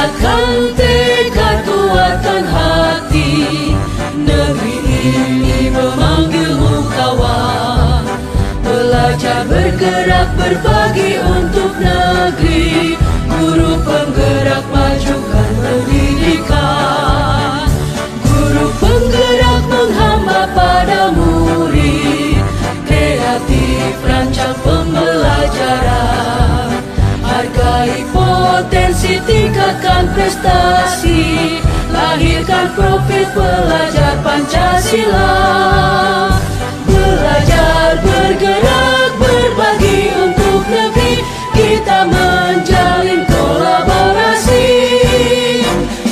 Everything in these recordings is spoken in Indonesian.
Bulatkan tekad, kuatkan hati, negeri ini memanggilmu kawan. Belajar, bergerak, berbagi untuk negeri. Guru penggerak, majukan pendidikan. Guru penggerak menghamba pada murid. Kreatif, rancang pembelajaran. Hargai potensi, tingkatkan prestasi. Lahirkan profil pelajar Pancasila. Belajar, bergerak, berbagi untuk negeri. Kita menjalin kolaborasi.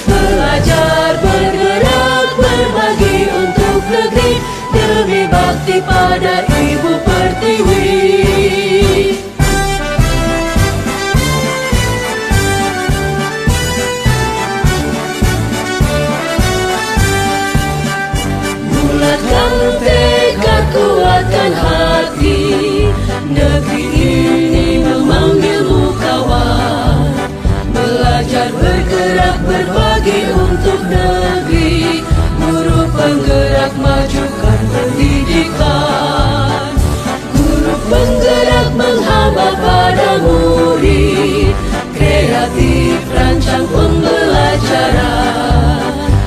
Belajar, bergerak, berbagi untuk negeri. Demi bakti pada Ibu Pertiwi. Bulatkan tekad, kuatkan hati, negeri ini memanggilmu kawan. Belajar, bergerak, berbagi untuk negeri. Guru penggerak, majukan pendidikan. Guru penggerak menghamba pada murid. Kreatif, rancang pembelajaran.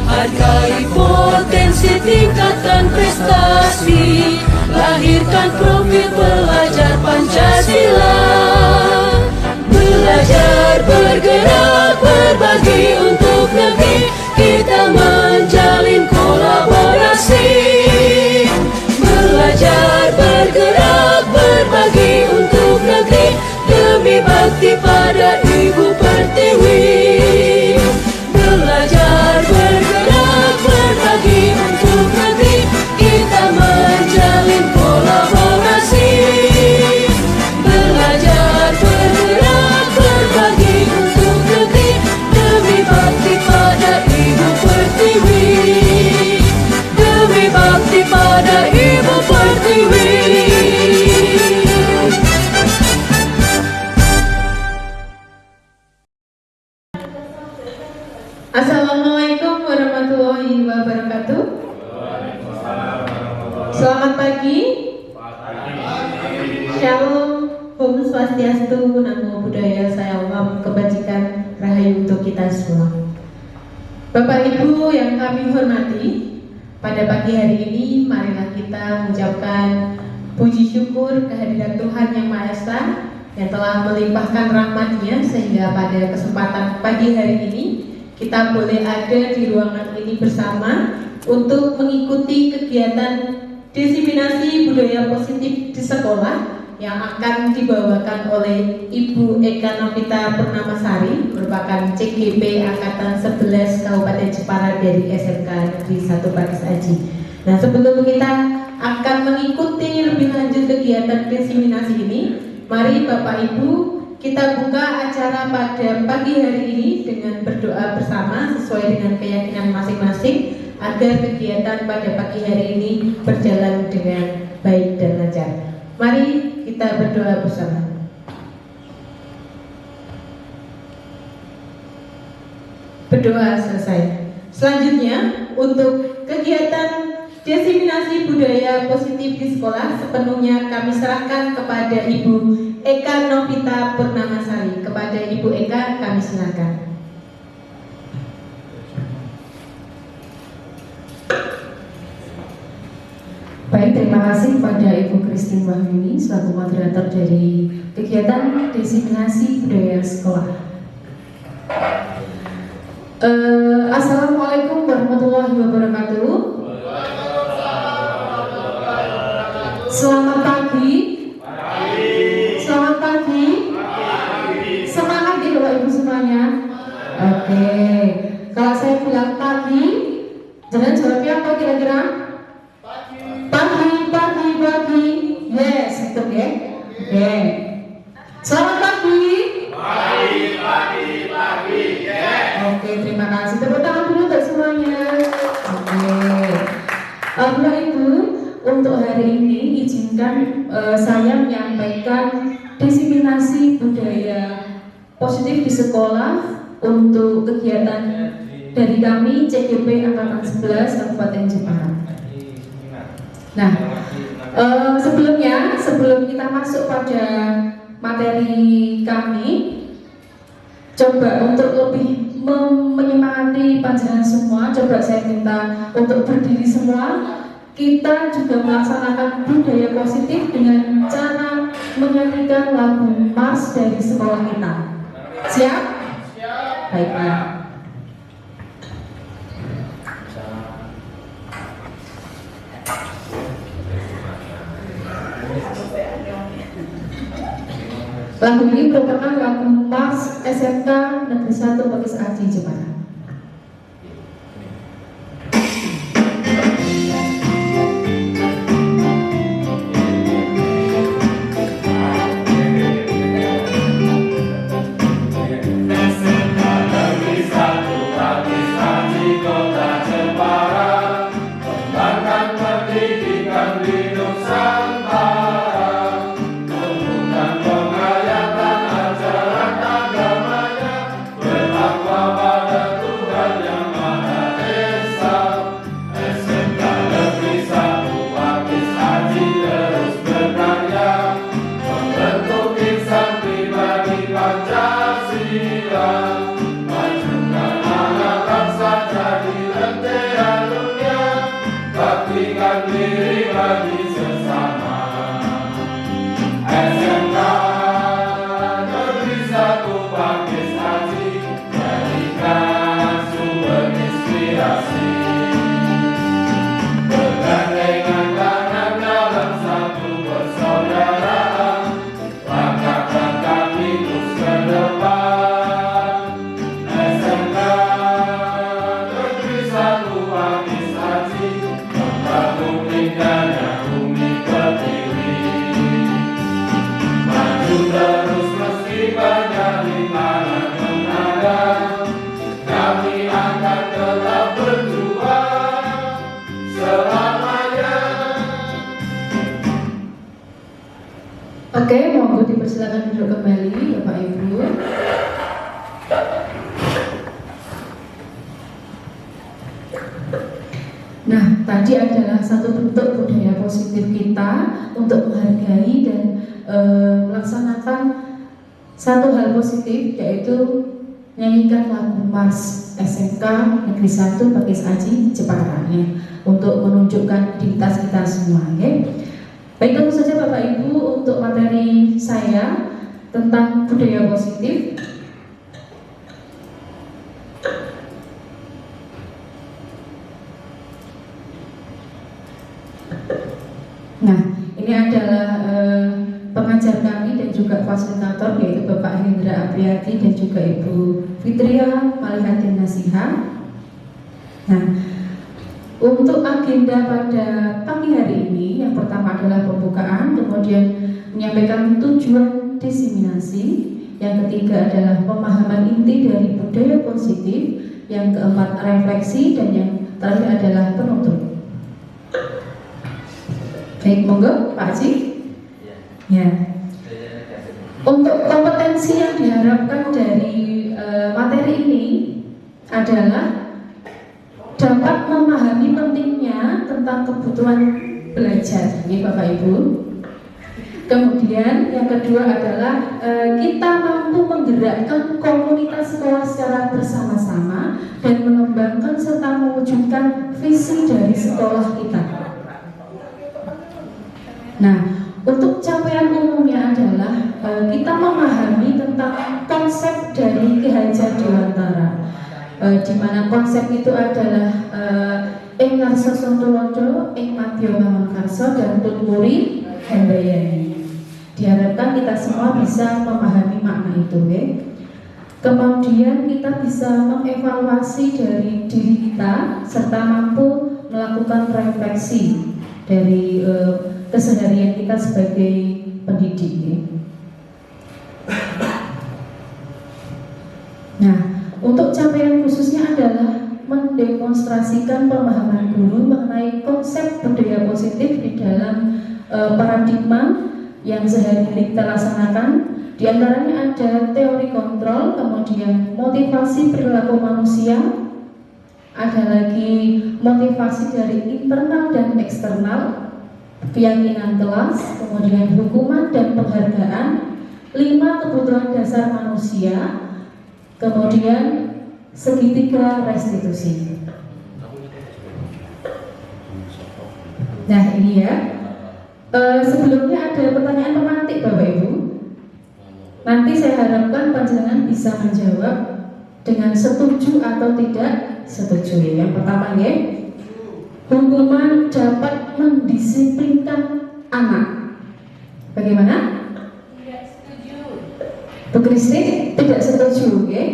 Hargai potensi, tingkatkan prestasi. Lahirkan profil pelajar Pancasila. Belajar, bergerak, berbagi untuk negeri. Kita menjalin kolaborasi. Belajar, bergerak, berbagi untuk negeri. Demi bakti pada Ibu Pertiwi. Belajar, bergerak, berbagi untuk negeri. Kita menjalin kolaborasi. Belajar, bergerak, berbagi untuk negeri. Demi bakti pada Ibu Pertiwi. Demi bakti pada Ibu Pertiwi. Assalamualaikum warahmatullahi wabarakatuh. Selamat pagi. Shalom, Om Swastiastu, Namo Buddhaya, Salam kebajikan, rahayu untuk kita semua. Bapak Ibu yang kami hormati, pada pagi hari ini marilah kita mengucapkan puji syukur kehadiran Tuhan Yang Maha Esa yang telah melimpahkan rahmat-Nya sehingga pada kesempatan pagi hari ini kita boleh ada di ruangan ini bersama untuk mengikuti kegiatan diseminasi budaya positif di sekolah yang akan dibawakan oleh Ibu Eka Novita Purnamasari, merupakan CGP Angkatan 11 Kabupaten Jepara dari SMK Negeri 1 Pakis Aji. Nah, sebelum kita akan mengikuti lebih lanjut kegiatan diseminasi ini, mari Bapak Ibu kita buka acara pada pagi hari ini dengan berdoa bersama sesuai dengan keyakinan masing-masing agar kegiatan pada pagi hari ini berjalan dengan baik dan lancar. Mari kita berdoa bersama. Berdoa selesai. Selanjutnya, untuk kegiatan diseminasi budaya positif di sekolah sepenuhnya kami serahkan kepada Ibu Eka Novita Purnamasari. Kepada Ibu Eka kami silakan. Baik, terima kasih kepada Ibu Christine Wahyuni selaku moderator dari kegiatan diseminasi budaya sekolah. Assalamualaikum warahmatullahi wabarakatuh. Selamat pagi. Selamat pagi. Semangat ya Bapak Ibu semuanya. Oke. Kalau saya bilang pagi, jangan jawabnya apa kira-kira? Pagi. Yes, itu ya. Oke. Selamat pagi. Pagi. Yes. Oke, terima kasih. Tepuk tangan dulu untuk semuanya. Oke. Bapak Ibu, untuk hari ini izinkan saya menyampaikan diseminasi budaya positif di sekolah untuk kegiatan dari kami CGP Angkatan 11 Kabupaten Jepara. Nah, sebelum kita masuk pada materi kami, coba untuk lebih menyemangati panjenengan semua, coba saya minta untuk berdiri semua. Kita juga melaksanakan budaya positif dengan cara menyanyikan lagu Mars dari sekolah kita. Siap? Siap. Baiklah. Lagu ini merupakan lagu Mars SMK Negeri 1 Pakis Aji Jepara. Oke, monggo dipersilakan duduk kembali Bapak Ibu. Nah, tadi adalah satu bentuk budaya positif kita untuk menghargai dan melaksanakan satu hal positif, yaitu nyanyikan lagu Mars SMK Negeri 1 Pakis Aji Jepara ya, untuk menunjukkan identitas kita semua ya. Baik, tentu saja Bapak Ibu, untuk materi saya tentang budaya positif. Nah, ini adalah pengajar kami dan juga fasilitator, yaitu Bapak Hendra Apriati dan juga Ibu Fitria Malihatin Nasiha. Nah, untuk agenda pada pagi hari ini, yang pertama adalah pembukaan, kemudian menyampaikan tujuan diseminasi, yang ketiga adalah pemahaman inti dari budaya positif, yang keempat refleksi, dan yang terakhir adalah penutup. Baik, monggo Pak Haji. Ya. Untuk kompetensi yang diharapkan dari materi ini adalah dapat memahami pentingnya tentang kebutuhan belajar, ya Bapak Ibu. Kemudian yang kedua adalah kita mampu menggerakkan komunitas sekolah secara bersama-sama dan mengembangkan serta mewujudkan visi dari sekolah kita. Nah, untuk capaian umumnya adalah kita memahami tentang konsep dari Ki Hajar Dewantara, di mana konsep itu adalah ing ngarsa sontuloco, ing madya mamangkarsa, dan tutmuri handayani. Diharapkan kita semua bisa memahami makna itu ya. Kemudian kita bisa mengevaluasi dari diri kita serta mampu melakukan refleksi dari keseharian kita sebagai pendidik ya. Nah, untuk capaian khususnya adalah mendemonstrasikan pemahaman guru mengenai konsep budaya positif di dalam paradigma yang sehari-hari kita laksanakan, Di antaranya ada teori kontrol, kemudian motivasi perilaku manusia, ada lagi motivasi dari internal dan eksternal, keyakinan kelas, kemudian hukuman dan penghargaan, 5 kebutuhan dasar manusia, kemudian segitiga restitusi. Nah ini ya, sebelumnya ada pertanyaan pemantik Bapak Ibu. Nanti saya harapkan panjenengan bisa menjawab dengan setuju atau tidak setuju. Yang pertama ya, hukuman dapat mendisiplinkan anak. Bagaimana? Tidak setuju. Bu Kristi tidak setuju, oke?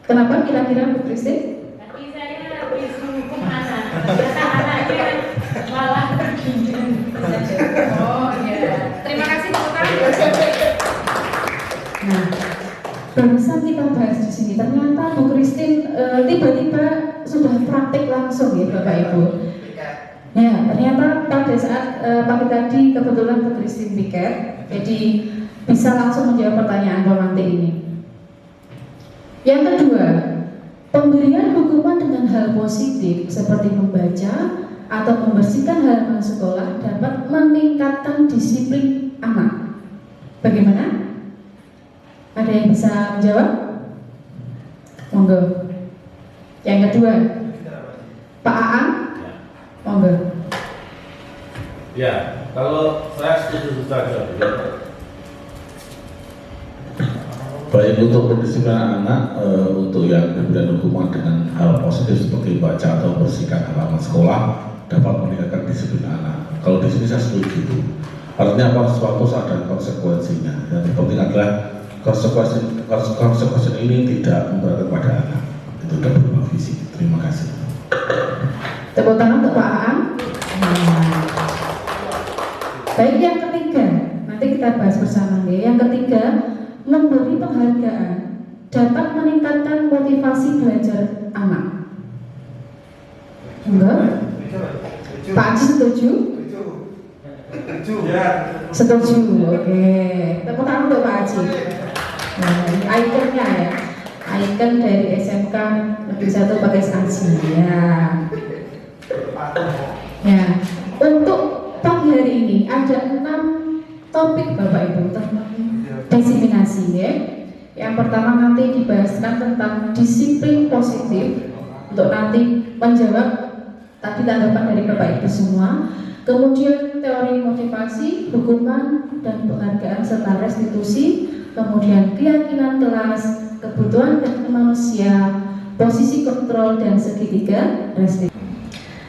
Kenapa kira-kira Bu Kristi? Tapi saya habis menghukum anak. Ternyata anaknya malah pergi. Oh iya. Terima kasih Bapak. Nah, barusan kita bahas di sini. Ternyata Bu Kristin tiba-tiba sudah praktik langsung ya Bapak Ibu. Ya, ternyata pada saat pagi tadi kebetulan Bu Kristin piket, jadi bisa langsung menjawab pertanyaan pemantik ini. Yang kedua, pemberian hukuman dengan hal positif seperti membaca atau membersihkan halaman sekolah dapat meningkatkan disiplin anak. Bagaimana? Ada yang bisa menjawab? Monggo. Yang kedua, Pak Aang, monggo. Ya, kalau saya setuju saja. Baik untuk pendisiplinan anak, untuk yang diberikan hukuman dengan hal positif seperti baca atau bersihkan halaman sekolah dapat meningkatkan disiplin anak. Kalau di sini saya setuju. Artinya apa? Sesuatu ada konsekuensinya. Yang penting adalah konsekuensi ini tidak memberatkan pada anak. Itu sudah berupa visi. Terima kasih. Tepuk tangan untuk Pak Aang. Baik, yang ketiga, nanti kita bahas bersama ya. Yang ketiga, memberi penghargaan dapat meningkatkan motivasi belajar anak. Enggak? Pak Haji setuju? Setuju, oke. Tepuk tangan untuk Pak Haji. Nah, ini ikonnya ya, ikon dari SMK Negeri 1 pakai Aji ya. Ya, untuk pagi hari ini ada 6 topik Bapak Ibu tentang disiplin ya. Yang pertama nanti dibahaskan tentang disiplin positif untuk nanti menjawab tadi tanggapan dari Bapak Ibu semua. Kemudian teori motivasi, hukuman dan penghargaan serta restitusi. Kemudian keyakinan kelas, kebutuhan manusia, posisi kontrol dan segitiga restitusi.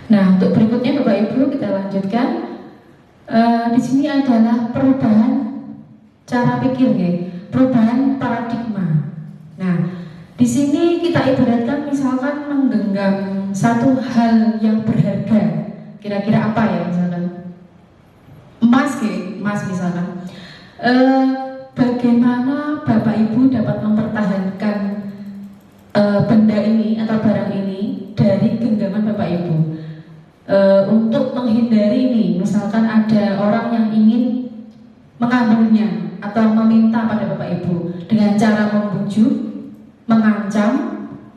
Nah, untuk berikutnya Bapak Ibu kita lanjutkan. Di sini adalah perubahan cara pikir ya, perubahan paradigma. Nah, di sini kita ibaratkan misalkan menggenggam satu hal yang berharga. Kira-kira apa ya misalkan? Emas ya, emas misalkan. Bagaimana Bapak Ibu dapat mempertahankan benda ini atau barang ini dari genggaman Bapak Ibu? Untuk menghindari ini, misalkan ada orang yang ingin mengambilnya atau meminta pada Bapak Ibu dengan cara membujuk, mengancam,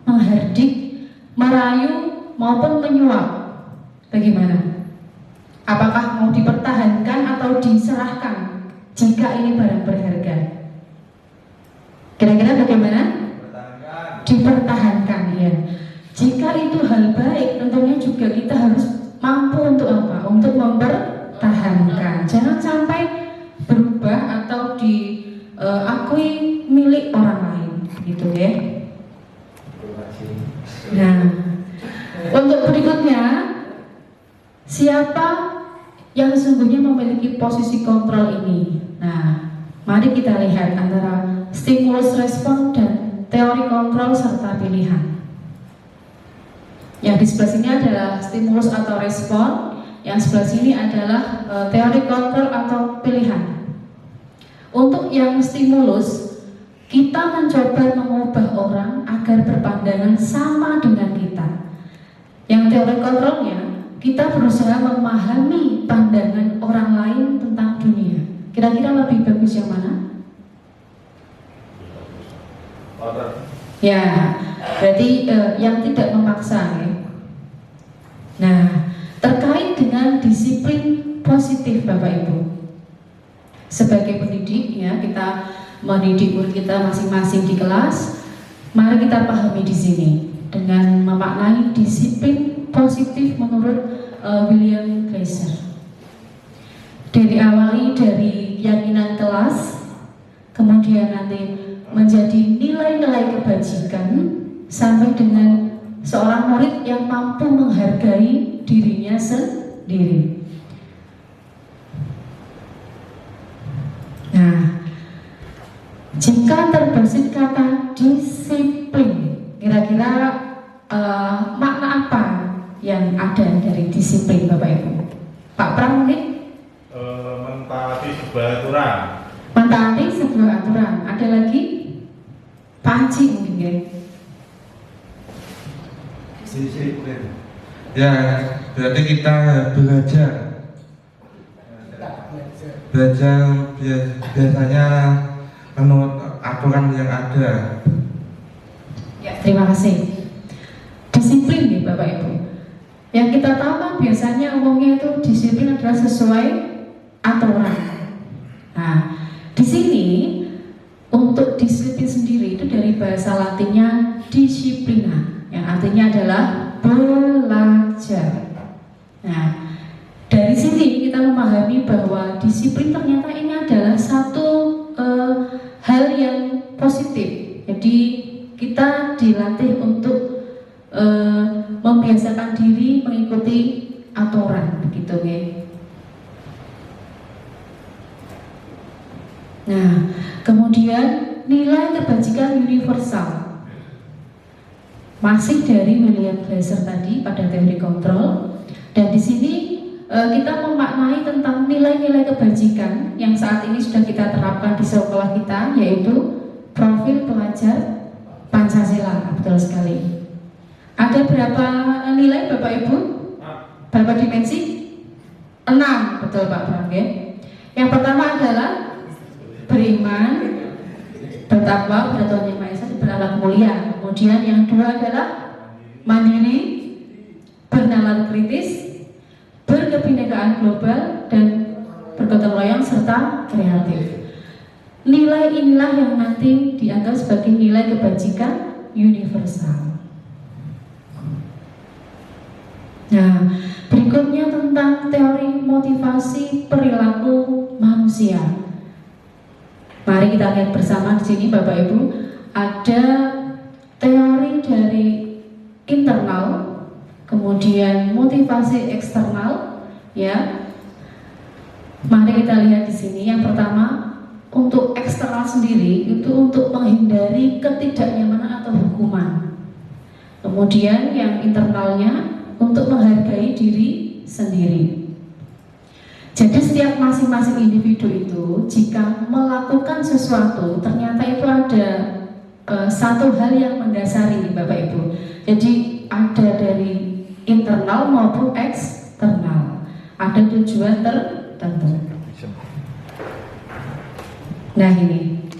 menghardik, merayu maupun menyuap. Bagaimana? Apakah mau dipertahankan atau diserahkan jika ini barang berharga? Kira-kira bagaimana? Dipertahankan ya. Jika itu hal baik, tentunya juga kita harus mampu untuk apa? Untuk mempertahankan. Jangan sampai berubah atau diakui milik orang lain, gitu ya. Nah, untuk berikutnya, siapa yang sesungguhnya memiliki posisi kontrol ini? Nah, mari kita lihat antara stimulus respon dan teori kontrol serta pilihan. Yang di sebelah sini adalah stimulus atau respon, yang sebelah sini adalah teori kontrol atau pilihan. Untuk yang stimulus, kita mencoba mengubah orang agar berpandangan sama dengan kita. Yang teori kontrolnya, kita berusaha memahami pandangan orang lain tentang dunia. Kira-kira lebih bagus yang mana? Ya, berarti yang tidak memaksa ya. Nah, terkait dengan disiplin positif Bapak Ibu, sebagai pendidik ya, kita mendidik murid kita masing-masing di kelas. Mari kita pahami di sini dengan memaknai disiplin positif menurut William Glasser. Diawali dari keyakinan kelas, kemudian nanti menjadi nilai-nilai kebajikan, sampai dengan seorang murid yang mampu menghargai dirinya sendiri. Nah, jika terbesit kata disiplin, kira-kira makna apa yang ada dari disiplin Bapak Ibu? Pak Pram mungkin? Mentaati sebuah aturan. Mentaati sebuah aturan. Ada lagi? Pak Haji mungkin ya? Disiplin. Ya, berarti kita belajar biasanya menurut aturan yang ada. Ya, terima kasih. Disiplin nih Bapak Ibu. Yang kita tahu kan biasanya umumnya itu disiplin adalah sesuai aturan. Nah, di sini untuk disiplin sendiri itu dari bahasa Latinnya disciplina, yang artinya adalah belajar. Nah, dari sini kita memahami bahwa disiplin ternyata ini adalah satu hal yang positif. Jadi kita dilatih untuk membiasakan diri mengikuti aturan, begitu ya. Nah, kemudian nilai kebajikan universal masih dari William Glasser tadi pada teori kontrol, dan di sini kita memaknai tentang nilai-nilai kebajikan yang saat ini sudah kita terapkan di sekolah kita, yaitu profil pelajar Pancasila. Betul sekali. Ada berapa nilai Bapak Ibu? Berapa dimensi? 6, betul Pak Bang ya. Yang pertama adalah beriman, bertakwa, bertakwa yang Maha Esa, berakhlak mulia. Kemudian yang kedua adalah mandiri, bernalar kritis, berkebinekaan global, dan bergotong royong serta kreatif. Nilai inilah yang nanti dianggap sebagai nilai kebajikan universal. Nah, berikutnya tentang teori motivasi perilaku manusia. Mari kita lihat bersama di sini Bapak Ibu, ada teori dari internal, kemudian motivasi eksternal, ya. Mari kita lihat di sini. Yang pertama, untuk eksternal sendiri itu untuk menghindari ketidaknyamanan atau hukuman. Kemudian yang internalnya untuk menghargai diri sendiri. Jadi setiap masing-masing individu itu jika melakukan sesuatu ternyata itu ada satu hal yang mendasari Bapak Ibu. Jadi ada dari internal maupun eksternal. Ada tujuan tertentu. Nah ini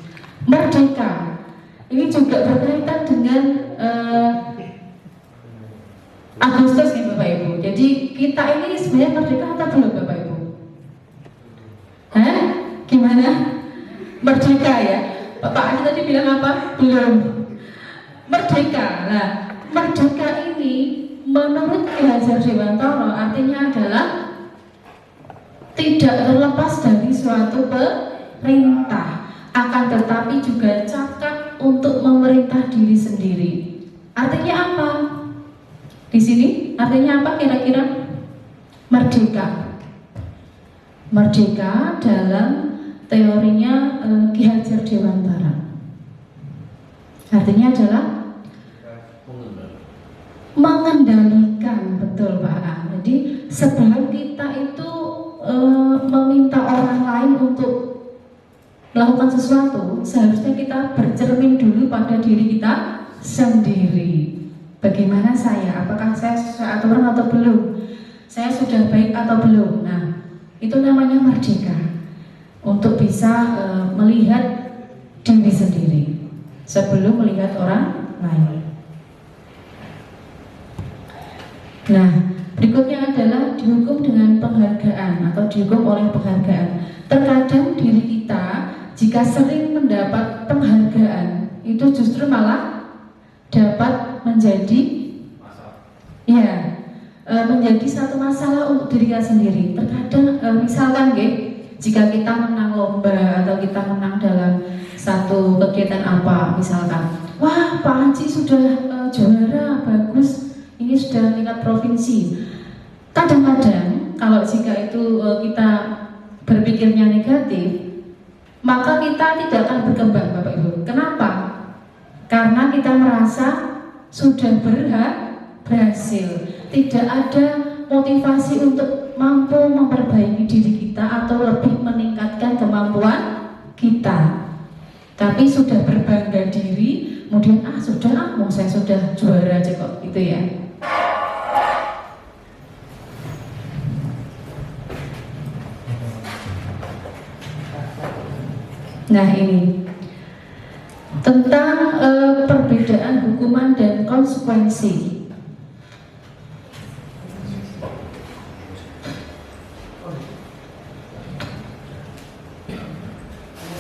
merdeka. Ini juga berkaitan dengan Agustus nih Bapak Ibu. Jadi kita ini sebenarnya merdeka atau belum Bapak Ibu? Hah? Gimana? Merdeka ya? Bapak Haji tadi bilang apa? Belum. Merdeka. Nah, merdeka ini menurut Ki Hajar Dewantara artinya adalah tidak terlepas dari suatu perintah, akan tetapi juga cakap untuk memerintah diri sendiri. Artinya apa? Di sini artinya apa kira-kira? Merdeka. Merdeka dalam teorinya Ki Hajar Dewantara artinya adalah mengendalikan, betul Pak A. Jadi sebelum kita itu meminta orang lain untuk melakukan sesuatu, seharusnya kita bercermin dulu pada diri kita sendiri. Bagaimana saya? Apakah saya sesuai aturan atau belum? Saya sudah baik atau belum? Nah, itu namanya merdeka. Untuk bisa melihat diri sendiri. sebelum melihat orang lain. Nah, berikutnya adalah dihukum dengan penghargaan atau dihukum oleh penghargaan. Terkadang diri kita jika sering mendapat penghargaan itu justru malah dapat menjadi menjadi satu masalah untuk diri kita sendiri. Terkadang misalkan jika kita menang lomba atau kita menang dalam satu kegiatan apa, misalkan, wah Pak Haji sudah juara, bagus, ini sudah tingkat provinsi. Kadang-kadang kalau jika itu kita berpikirnya negatif, maka kita tidak akan berkembang, Bapak Ibu. Kenapa? Karena kita merasa sudah berhasil. Tidak ada motivasi untuk mampu memperbaiki diri kita atau lebih meningkatkan kemampuan kita. Tapi sudah berbangga diri, kemudian mau saya sudah juara aja kok, gitu ya. Nah, ini tentang perbedaan hukuman dan konsekuensi.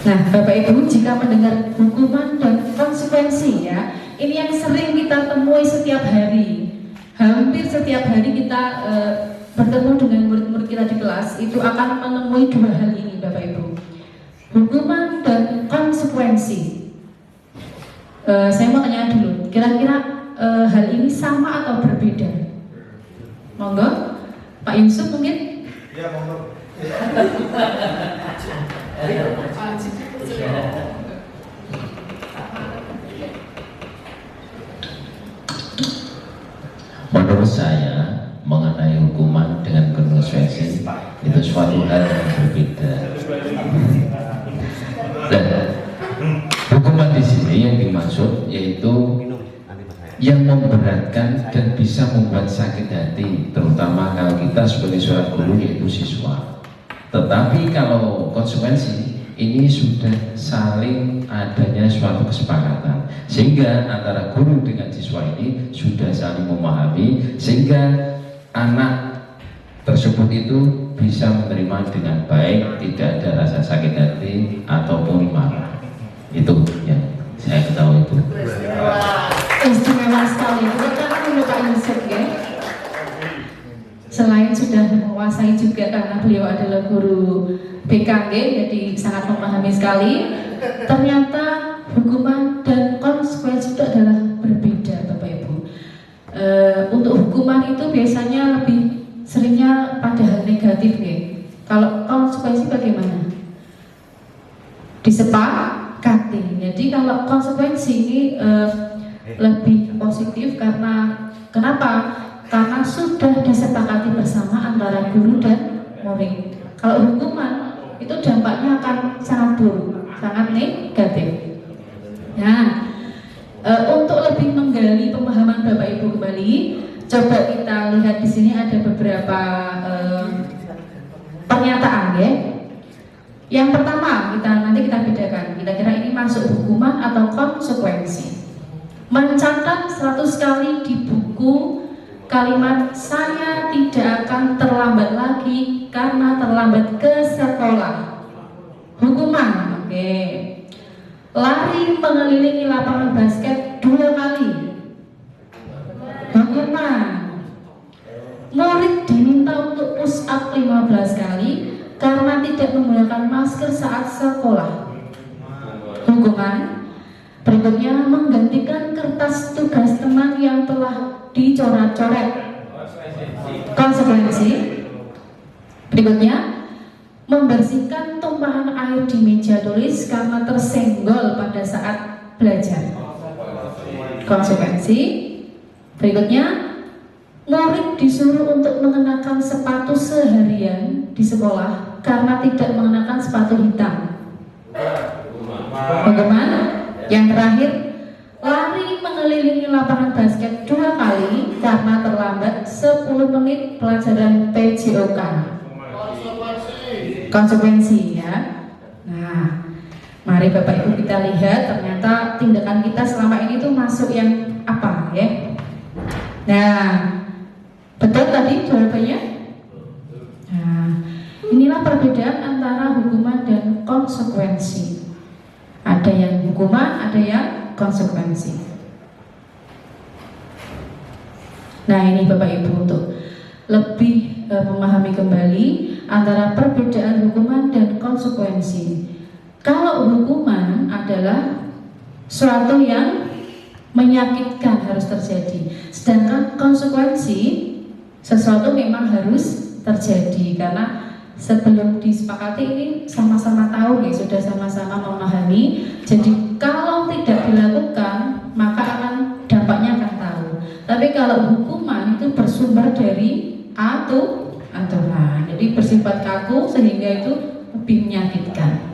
Nah, Bapak Ibu, jika mendengar hukuman dan konsekuensi ya, ini yang sering kita temui setiap hari. Hampir setiap hari kita bertemu dengan murid-murid kita di kelas, itu akan menemui dua hal ini, Bapak Ibu. Hukuman dan konsekuensi. Saya mau tanya dulu, kira-kira hal ini sama atau berbeda? Monggo, Pak Yusuf mungkin? Ya, monggo. Menurut saya mengenai hukuman dengan konsekuensi itu suatu hal yang berbeda. Dan hukuman di sini yang dimaksud yaitu yang memberatkan dan bisa membuat sakit hati, terutama kalau kita sebagai seorang guru yaitu siswa. Tetapi kalau konsekuensi ini sudah saling adanya suatu kesepakatan, sehingga antara guru dengan siswa ini sudah saling memahami, sehingga anak tersebut itu bisa menerima dengan baik, tidak ada rasa sakit hati ataupun marah. Itu yang saya ketahui itu. Istimewa sekali, bukan dulu Pak Yusuf ya. Selain sudah menguasai juga karena beliau adalah guru BKG, jadi sangat memahami sekali. Ternyata hukuman dan konsekuensi itu adalah berbeda, Bapak Ibu. Untuk hukuman itu biasanya lebih seringnya pada hal negatif ya. Kalau konsekuensi bagaimana? Disepakati. Jadi kalau konsekuensi ini lebih positif karena kenapa? Karena sudah disepakati bersama antara guru dan murid. Kalau hukuman itu dampaknya akan sangat buruk, sangat negatif. Nah, untuk lebih menggali pemahaman Bapak Ibu kembali, coba kita lihat di sini ada beberapa pernyataan ya. Yang pertama nanti kita bedakan, kira-kira ini masuk hukuman atau konsekuensi. Mencatat 100 kali di buku kalimat saya tidak akan terlambat lagi karena terlambat ke sekolah. Hukuman, oke. Lari mengelilingi lapangan basket 2 kali. Hukuman. Murid diminta untuk push up 15 kali karena tidak menggunakan masker saat sekolah. Hukuman. Berikutnya, menggantikan kertas tugas teman yang telah dicoret-coret. Konsekuensi. Berikutnya, membersihkan tumpahan air di meja tulis karena tersenggol pada saat belajar. Konsekuensi. Berikutnya, murid disuruh untuk mengenakan sepatu seharian di sekolah karena tidak mengenakan sepatu hitam. Bagaimana? Yang terakhir, lari mengelilingi lapangan basket 2 kali karena terlambat 10 menit pelajaran PJOK. Konsekuensi ya. Nah, mari mari Bapak Ibu kita lihat ternyata tindakan kita selama ini tuh masuk yang apa ya. Nah, betul tadi jawabannya? Nah, inilah perbedaan antara hukuman dan konsekuensi. Ada yang hukuman, ada yang konsekuensi. Nah, ini Bapak Ibu untuk lebih memahami kembali antara perbedaan hukuman dan konsekuensi. Kalau hukuman adalah suatu yang menyakitkan harus terjadi, sedangkan konsekuensi sesuatu memang harus terjadi. Karena sebelum disepakati ini sama-sama tahu ya, sudah sama-sama memahami. Jadi kalau tidak dilakukan maka akan dampaknya akan tahu. Tapi kalau hukuman itu bersumber dari aturan, jadi bersifat kaku sehingga itu lebih menyakitkan.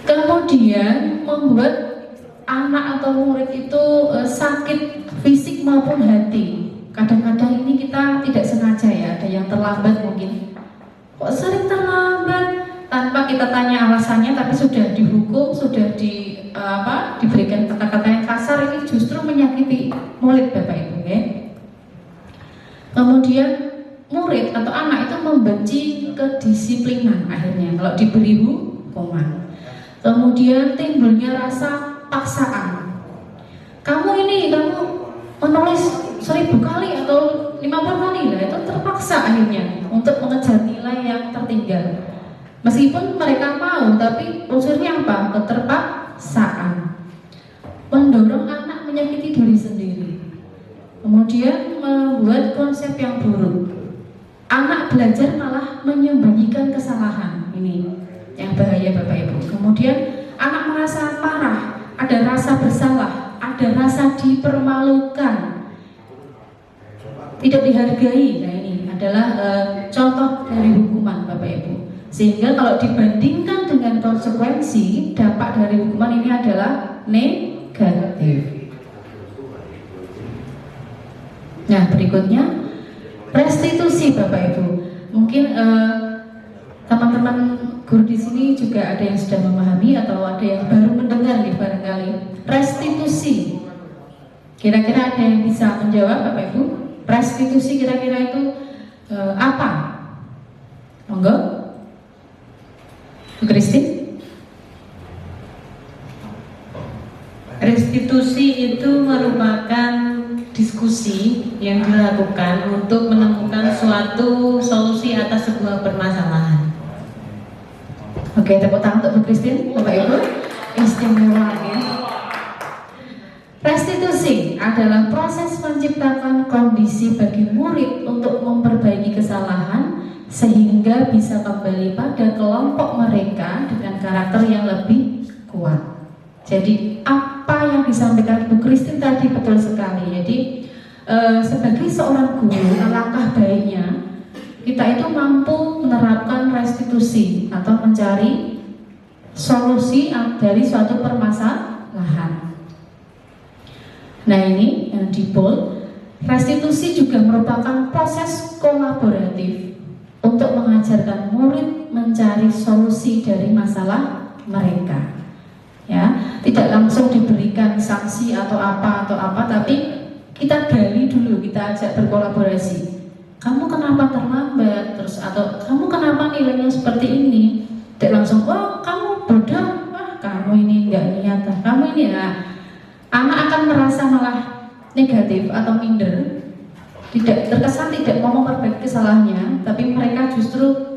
Kemudian membuat anak atau murid itu sakit fisik maupun hati. Kadang-kadang ini kita tidak sengaja ya, ada yang terlambat mungkin. Kok sering terlambat? Tanpa kita tanya alasannya, tapi sudah dihukum, sudah diberikan kata-kata yang kasar, ini justru menyakiti murid Bapak Ibu ya. Kemudian murid atau anak itu membenci kedisiplinan akhirnya kalau diberi hukuman. Kemudian timbulnya rasa paksaan. Kamu menulis 1000 kali atau 50 kali lah, itu terpaksa akhirnya untuk mengejar nilai yang tertinggal. Meskipun mereka mau, tapi unsurnya apa? Keterpaksaan. Mendorong anak menyakiti diri sendiri. Kemudian membuat konsep yang buruk. Anak belajar malah menyembunyikan kesalahan. Ini yang bahaya Bapak Ibu. Kemudian anak merasa marah, ada rasa bersalah, ada rasa dipermalukan, tidak dihargai. Nah, ini adalah contoh dari hukuman Bapak Ibu. Sehingga kalau dibandingkan dengan konsekuensi, dampak dari hukuman ini adalah negatif. Nah, berikutnya restitusi Bapak Ibu. Mungkin teman-teman guru di sini juga ada yang sudah memahami atau ada yang baru mendengar nih barangkali. Restitusi. Kira-kira ada yang bisa menjawab Bapak Ibu? Restitusi kira-kira itu apa? Monggo. Bu Christine. Restitusi itu merupakan diskusi yang dilakukan untuk menemukan suatu solusi atas sebuah permasalahan. Oke, tepuk tangan untuk Bu Christine, Bapak Ibu. Istimewa ya. Restitusi adalah proses menciptakan kondisi bagi murid untuk memperbaiki kesalahan sehingga bisa kembali pada kelompok mereka dengan karakter yang lebih kuat. Jadi apa yang disampaikan Bu Christine tadi betul sekali. Jadi sebagai seorang guru, alangkah baiknya kita itu mampu menerapkan restitusi atau mencari solusi dari suatu permasalahan. Nah, ini yang di bold. Restitusi juga merupakan proses kolaboratif untuk mengajarkan murid mencari solusi dari masalah mereka. Ya, tidak langsung diberikan sanksi atau apa, tapi kita gali dulu, kita ajak berkolaborasi. Kamu kenapa terlambat? Terus atau kamu kenapa nilainya seperti ini? Tidak langsung, wah kamu bodoh, wah kamu ini nggak niat, kamu ini ya. Anak akan merasa malah negatif atau minder, tidak terkesan tidak mau memperbaiki kesalahannya, tapi mereka justru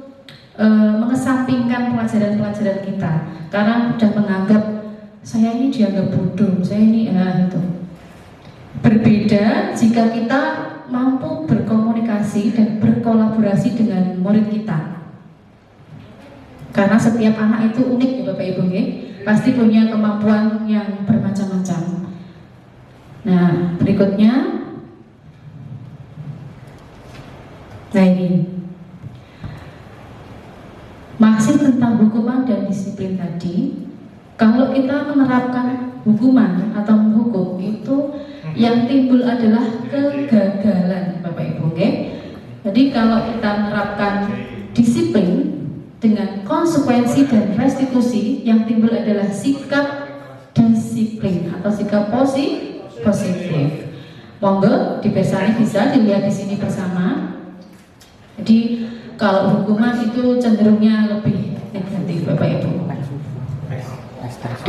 mengesampingkan pelajaran-pelajaran kita karena sudah menganggap saya ini dianggap bodoh, saya ini itu. Berbeda jika kita mampu berkomunikasi dan berkolaborasi dengan murid kita. Karena setiap anak itu unik ya Bapak Ibu ya, pasti punya kemampuan yang bermacam-macam. Nah, berikutnya, nah ini masih tentang hukuman dan disiplin tadi. Kalau kita menerapkan hukuman atau menghukum itu yang timbul adalah kegagalan Bapak Ibu, okay? Jadi kalau kita menerapkan disiplin dengan konsekuensi dan restitusi, yang timbul adalah sikap disiplin atau sikap positif. Monggo dipersani bisa dilihat di sini bersama. Jadi kalau hukuman itu cenderungnya lebih negatif, Bapak Ibu.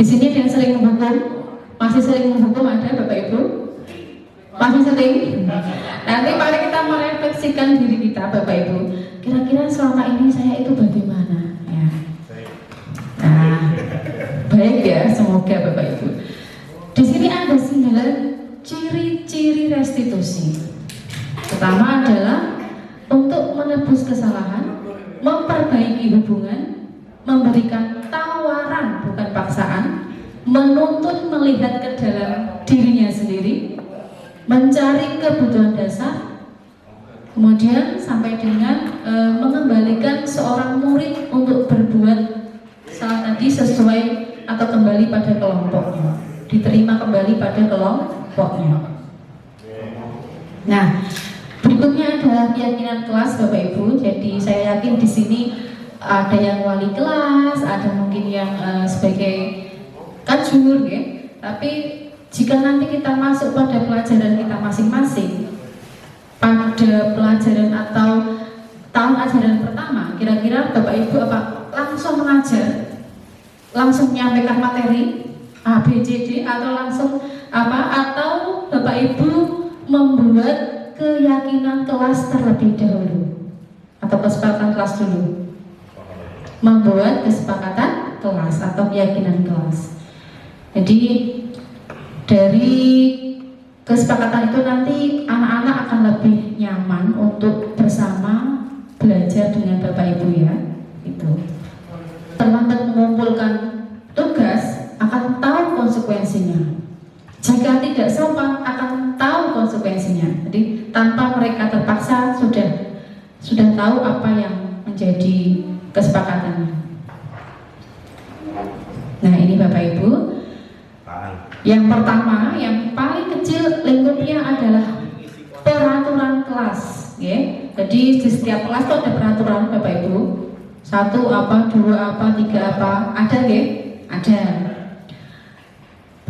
Di sini ada yang sering menghukum, masih sering menghukum ada Bapak Ibu? Masih sering? Nanti mari kita merefleksikan diri kita Bapak Ibu. Kira-kira selama ini saya itu bagaimana? Ya. Nah, baik ya, semoga Bapak Ibu. Di sini ada 9 ciri-ciri restitusi. Pertama adalah untuk menebus kesalahan, memperbaiki hubungan, memberikan tawaran bukan paksaan, menuntun melihat ke dalam dirinya sendiri, mencari kebutuhan dasar, kemudian sampai dengan mengembalikan seorang murid untuk berbuat salah tadi sesuai atau kembali pada kelompoknya, diterima kembali pada kelompoknya. Nah, berikutnya adalah keyakinan kelas Bapak Ibu. Jadi saya yakin di sini ada yang wali kelas, ada mungkin yang sebagai kajur, ya. Tapi jika nanti kita masuk pada pelajaran kita masing-masing, pada pelajaran atau tahun ajaran pertama, kira-kira Bapak Ibu apa langsung mengajar, langsung menyampaikan materi A, B, C, D, atau langsung apa? Atau Bapak Ibu membuat keyakinan kelas terlebih dahulu, atau kesepakatan kelas dulu? Membuat kesepakatan kelas atau keyakinan kelas. Jadi dari kesepakatan itu nanti anak-anak akan lebih nyaman untuk bersama belajar dengan Bapak Ibu, ya. Itu terlambat mengumpulkan tugas akan tahu konsekuensinya. Jika tidak sopan akan tahu konsekuensinya. Jadi tanpa mereka terpaksa sudah tahu apa yang menjadi kesepakatannya. Nah, ini Bapak Ibu. Yang pertama, yang paling kecil lingkupnya adalah peraturan kelas, ya. Jadi di setiap kelas itu ada peraturan Bapak Ibu. 1 apa, 2 apa, 3 apa, ada, ya? Ada.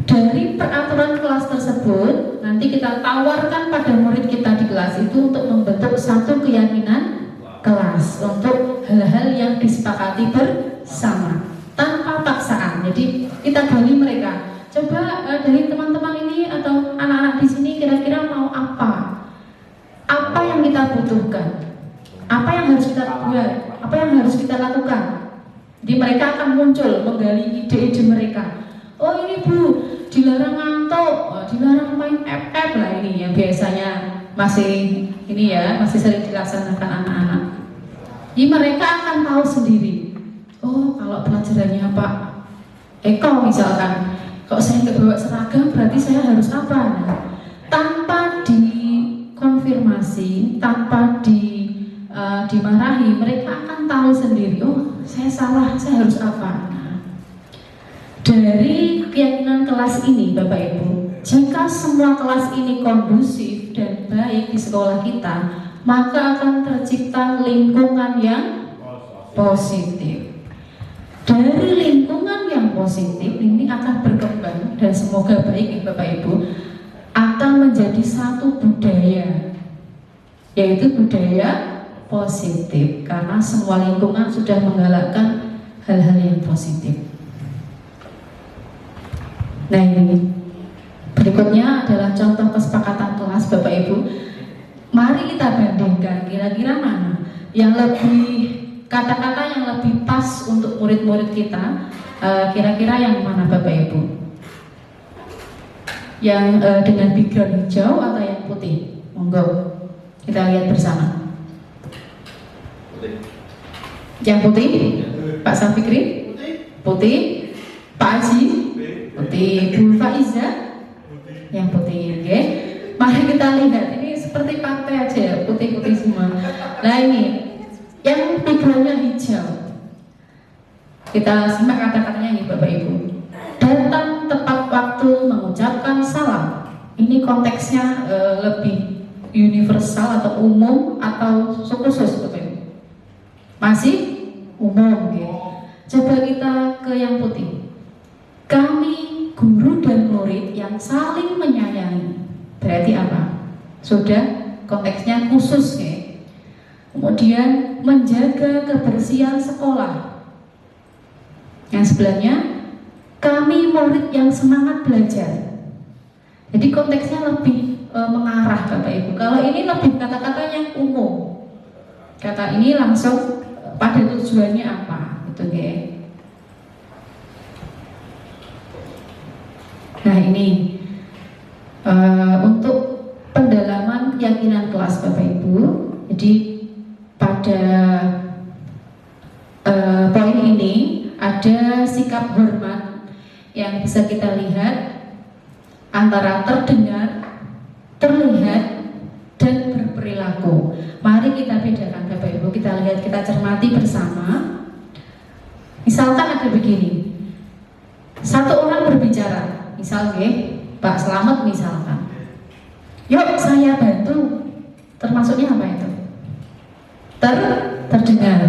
Dari peraturan kelas tersebut, nanti kita tawarkan pada murid kita di kelas itu untuk membentuk satu keyakinan kelas untuk hal-hal yang disepakati bersama tanpa paksaan. Jadi kita gali mereka. Coba dari teman-teman ini atau anak-anak di sini kira-kira mau apa? Apa yang kita butuhkan? Apa yang harus kita buat? Apa yang harus kita lakukan? Jadi mereka akan muncul menggali ide-ide mereka. Oh ini Bu, dilarang ngantuk, dilarang main FF lah ini yang biasanya masih ini ya, masih sering dilaksanakan anak-anak. Jadi mereka akan tahu sendiri. Oh kalau pelajarannya Pak Eko misalkan, kalau saya nggak bawa seragam berarti saya harus apa? Nah, tanpa dikonfirmasi, tanpa dimarahi, mereka akan tahu sendiri. Oh saya salah, saya harus apa? Dari keyakinan kelas ini Bapak Ibu, jika semua kelas ini kondusif dan baik di sekolah kita, maka akan tercipta lingkungan yang positif. Dari lingkungan yang positif ini akan berkembang dan semoga baik ya Bapak Ibu, akan menjadi satu budaya, yaitu budaya positif, karena semua lingkungan sudah menggalakkan hal-hal yang positif. Nah ini berikutnya adalah contoh kesepakatan kelas Bapak Ibu. Mari kita bandingkan kira-kira mana yang lebih, kata-kata yang lebih pas untuk murid-murid kita. Kira-kira yang mana Bapak Ibu? Yang dengan background hijau atau yang putih? Monggo kita lihat bersama. Yang putih? Pak Safikri? Putih? Pak Haji? Putih. Bu Faiza? Yang putih, oke. Mari kita lihat, ini seperti partai aja, putih-putih semua. Nah ini, yang backgroundnya hijau. Kita simak kata-katanya nih Bapak Ibu. Datang tepat waktu mengucapkan salam. Ini konteksnya lebih universal atau umum atau khusus Bapak Ibu? Masih? umum ya. Coba kita ke yang putih. Kami guru dan murid yang saling menyayangi. Berarti apa? Sudah konteksnya khusus ya. Kemudian menjaga kebersihan sekolah. Yang sebelahnya kami murid yang semangat belajar. Jadi konteksnya lebih mengarah Bapak Ibu. Kalau ini lebih kata-kata yang umum. Kata ini langsung pada tujuannya apa, gitu ya. Nah ini untuk pendalaman keyakinan kelas Bapak Ibu. Jadi pada poin ini ada sikap hormat yang bisa kita lihat antara terdengar, terlihat, dan berperilaku. Mari kita bedakan Bapak Ibu, kita lihat, kita cermati bersama. Misalkan ada begini, satu orang berbicara, misalnya Pak Slamet misalkan, yuk saya bantu, termasuknya apa itu? Terdengar.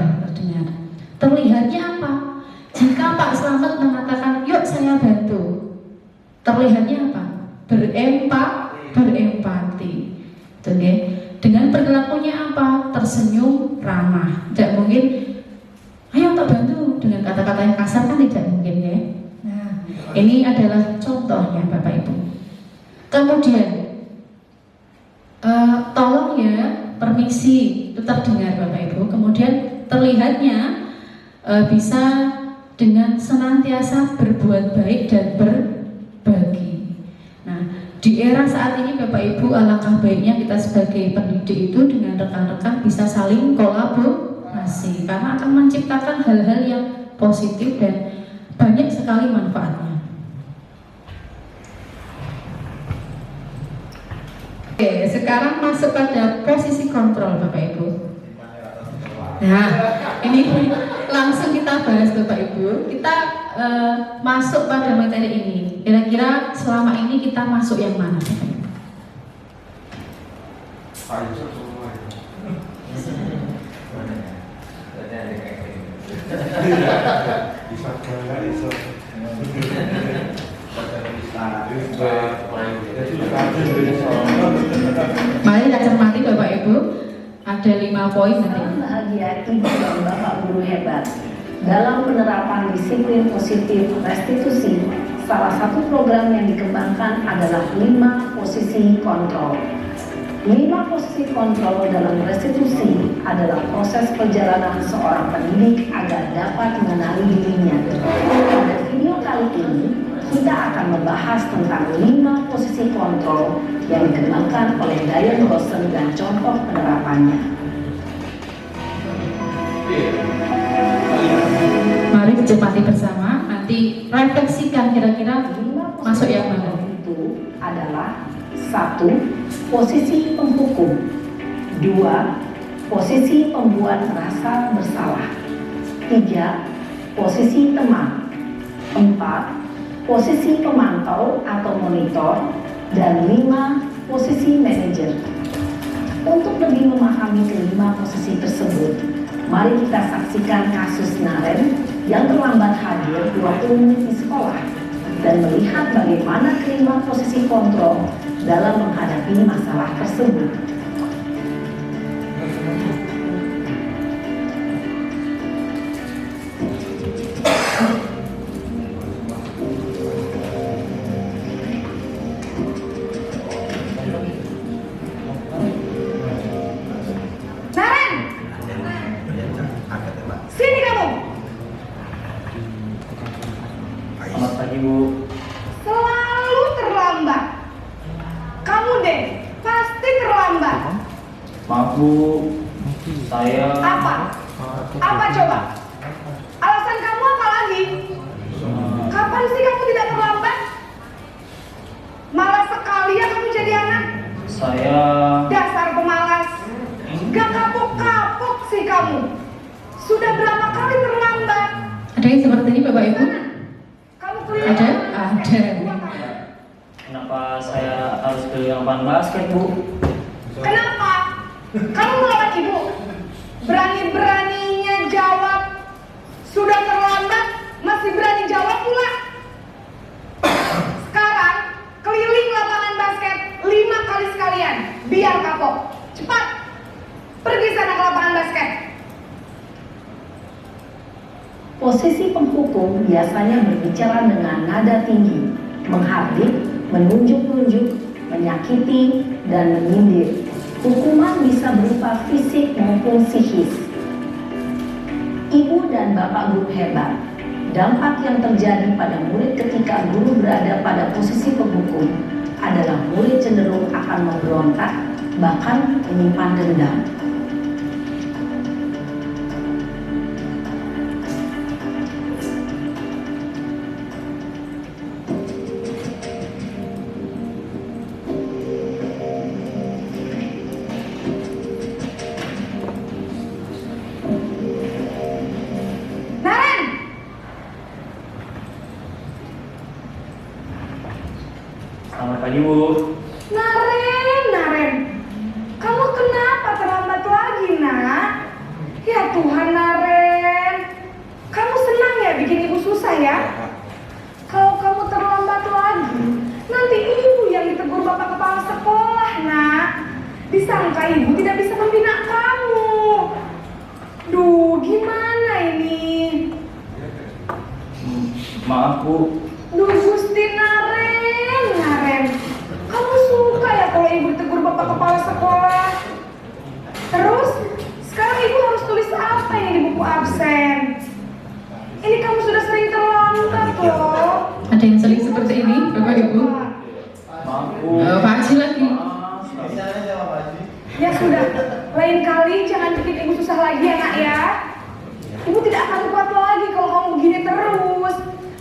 Terlihatnya apa? Jika Pak Slamet mengatakan yuk saya bantu, terlihatnya apa? Berempati. Oke. Dengan perilakunya apa? Tersenyum ramah. Tidak mungkin ayo tak bantu dengan kata-kata yang kasar, kan tidak mungkin ya. Nah, ini adalah contohnya Bapak Ibu. Kemudian tolong ya, permisi, itu terdengar Bapak Ibu. Kemudian terlihatnya bisa dengan senantiasa berbuat baik dan berbagi. Nah, di era saat ini Bapak Ibu, alangkah baiknya kita sebagai pendidik itu dengan rekan-rekan bisa saling kolaborasi, karena akan menciptakan hal-hal yang positif dan banyak sekali manfaatnya. Oke, sekarang masuk pada posisi kontrol Bapak Ibu. Nah, ini langsung kita bahas Bapak Ibu. Kita masuk pada materi ini. Kira-kira selama ini kita masuk yang mana Bapak Ibu? Mari kita cermati Bapak Ibu. Ada 5 poin nanti. Bahagia Ibu dan Bapak guru hebat. Dalam penerapan disiplin positif restitusi, salah satu program yang dikembangkan adalah 5 posisi kontrol. 5 posisi kontrol dalam restitusi adalah proses perjalanan seorang pendidik agar dapat mengenali dirinya. Pada video kali ini, kita akan membahas tentang 5 posisi kontrol yang dikembangkan oleh Diane Rosen dan contoh penerapannya. Mari cermati bersama, nanti refleksikan kira-kira masuk yang mana. Itu adalah 1. Posisi penghukum, 2. Posisi pembuat merasa bersalah, 3. Posisi teman, 4. Posisi pemantau atau monitor, dan 5. Posisi manajer. Untuk lebih memahami kelima posisi tersebut, mari kita saksikan kasus Naren yang terlambat hadir 20 menit di sekolah dan melihat bagaimana kelima posisi kontrol dalam menghadapi masalah tersebut. Sini kamu. Selamat pagi Bu. Selalu terlambat. Kamu deh, pasti terlambat. Maaf Bu, saya. Apa? Apa coba? Alasan kamu apa lagi? Kapan sih kamu tidak terlambat? Malas sekali ya kamu jadi anak. Saya. Dasar pemalas. Gak kapok-kapok sih kamu. Sudah berapa kali terlambat? Ada yang seperti ini Bapak Ibu? Kamu kuliah? Ada? Ada. Kenapa saya harus ke lapangan basket Bu? Kenapa? Kamu melawan ibu? Berani-beraninya jawab masih berani jawab pula. Sekarang keliling lapangan basket 5 kali sekalian, biar kapok. Cepat, pergi sana ke lapangan basket. Posisi penghukum biasanya berbicara dengan nada tinggi, menghardik, menunjuk-nunjuk, menyakiti, dan menyindir. Hukuman bisa berupa fisik maupun psikis. Ibu dan bapak guru hebat, dampak yang terjadi pada murid ketika guru berada pada posisi penghukum adalah murid cenderung akan memberontak, bahkan menyimpan dendam. Selamat pagi, Bu. Naren, kamu kenapa terlambat lagi, nak? Ya Tuhan, Naren, kamu senang ya bikin ibu susah ya? Kalau kamu terlambat lagi, nanti ibu yang ditegur bapak kepala sekolah, nak. Disangka ibu tidak bisa membina kamu. Duh, gimana ini? Maaf, Bu. Duh, Gusti Naren, kamu suka ya kalau ibu ditegur bapak kepala sekolah? Terus, sekarang ibu harus tulis apa yang di buku absen? Ini kamu sudah sering terlambat loh. Ada yang sering seperti ini, Bapak Ibu? Maaf, Bu. Pak Haji lagi. Ya sudah, lain kali jangan bikin ibu susah lagi ya, nak ya. Ibu tidak akan kuat lagi kalau kamu begini terus.